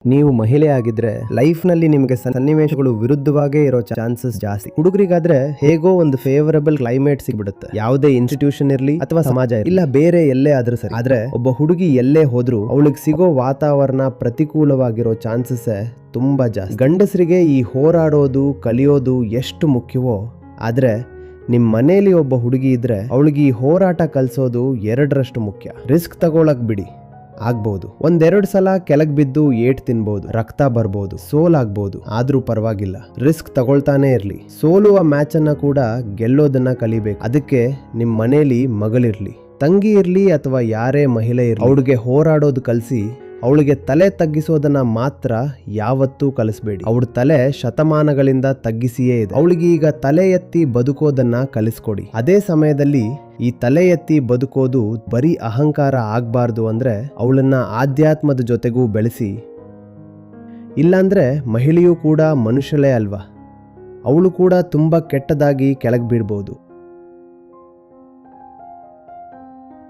ನೀವು ಮಹಿಳೆ ಆಗಿದ್ರೆ ಲೈಫ್ ನಲ್ಲಿ ನಿಮಗೆ ಸನ್ನಿವೇಶಗಳು ವಿರುದ್ಧವಾಗೇ ಇರೋ ಚಾನ್ಸಸ್ ಜಾಸ್ತಿ. ಹುಡುಗರಿಗಾದ್ರೆ ಹೇಗೋ ಒಂದು ಫೇವರಬಲ್ ಕ್ಲೈಮೇಟ್ ಸಿಗ್ಬಿಡುತ್ತೆ, ಯಾವುದೇ ಇನ್ಸ್ಟಿಟ್ಯೂಷನ್ ಇರ್ಲಿ ಅಥವಾ ಸಮಾಜ ಇಲ್ಲ ಬೇರೆ ಎಲ್ಲೇ ಆದ್ರೂ ಸರಿ. ಆದ್ರೆ ಒಬ್ಬ ಹುಡುಗಿ ಎಲ್ಲೇ ಹೋದ್ರು ಅವಳಿಗೆ ಸಿಗೋ ವಾತಾವರಣ ಪ್ರತಿಕೂಲವಾಗಿರೋ ಚಾನ್ಸಸ್ ತುಂಬಾ ಜಾಸ್ತಿ. ಗಂಡಸರಿಗೆ ಈ ಹೋರಾಡೋದು ಕಲಿಯೋದು ಎಷ್ಟು ಮುಖ್ಯವೋ, ಆದ್ರೆ ನಿಮ್ ಮನೇಲಿ ಒಬ್ಬ ಹುಡುಗಿ ಇದ್ರೆ ಅವಳಿಗೆ ಈ ಹೋರಾಟ ಕಲ್ಸೋದು 2ರಷ್ಟು ಮುಖ್ಯ. ರಿಸ್ಕ್ ತಗೊಳಕ್ ಬಿಡಿ, ಆಗ್ಬಹುದು. 1-2 ಸಲ ಕೆಳಗ್ ಬಿದ್ದು ಏಟ್ ತಿನ್ಬಹುದು, ರಕ್ತ ಬರ್ಬೋದು, ಸೋಲಾಗ್ಬಹುದು, ಆದ್ರೂ ಪರವಾಗಿಲ್ಲ, ರಿಸ್ಕ್ ತಗೊಳ್ತಾನೆ ಇರ್ಲಿ. ಸೋಲುವ ಮ್ಯಾಚ್ ಅನ್ನ ಕೂಡ ಗೆಲ್ಲೋದನ್ನ ಕಲಿಬೇಕು. ಅದಕ್ಕೆ ನಿಮ್ ಮನೇಲಿ ಮಗಳಿರ್ಲಿ, ತಂಗಿ ಇರ್ಲಿ ಅಥವಾ ಯಾರೇ ಮಹಿಳೆ ಇರ್ಲಿ, ಅವಳಿಗೆ ಹೋರಾಡೋದು ಕಲಿಸಿ ಅವಳಿಗೆ ತಲೆ ತಗ್ಗಿಸೋದನ್ನ ಮಾತ್ರ ಯಾವತ್ತೂ ಕಲಿಸ್ಬೇಡಿ. ಅವಳ ತಲೆ ಶತಮಾನಗಳಿಂದ ತಗ್ಗಿಸಿಯೇ ಇದೆ. ಅವಳಿಗೆ ಈಗ ತಲೆ ಎತ್ತಿ ಬದುಕೋದನ್ನ ಕಲಿಸ್ಕೊಡಿ. ಅದೇ ಸಮಯದಲ್ಲಿ ಈ ತಲೆ ಎತ್ತಿ ಬದುಕೋದು ಬರೀ ಅಹಂಕಾರ ಆಗ್ಬಾರ್ದು ಅಂದ್ರೆ ಅವಳನ್ನ ಆಧ್ಯಾತ್ಮದ ಜೊತೆಗೂ ಬೆಳೆಸಿ. ಇಲ್ಲಾಂದ್ರೆ ಮಹಿಳೆಯೂ ಕೂಡ ಮನುಷ್ಯಳೇ ಅಲ್ವಾ, ಅವಳು ಕೂಡ ತುಂಬಾ ಕೆಟ್ಟದಾಗಿ ಕೆಳಗ್ ಬೀಳ್ಬೋದು.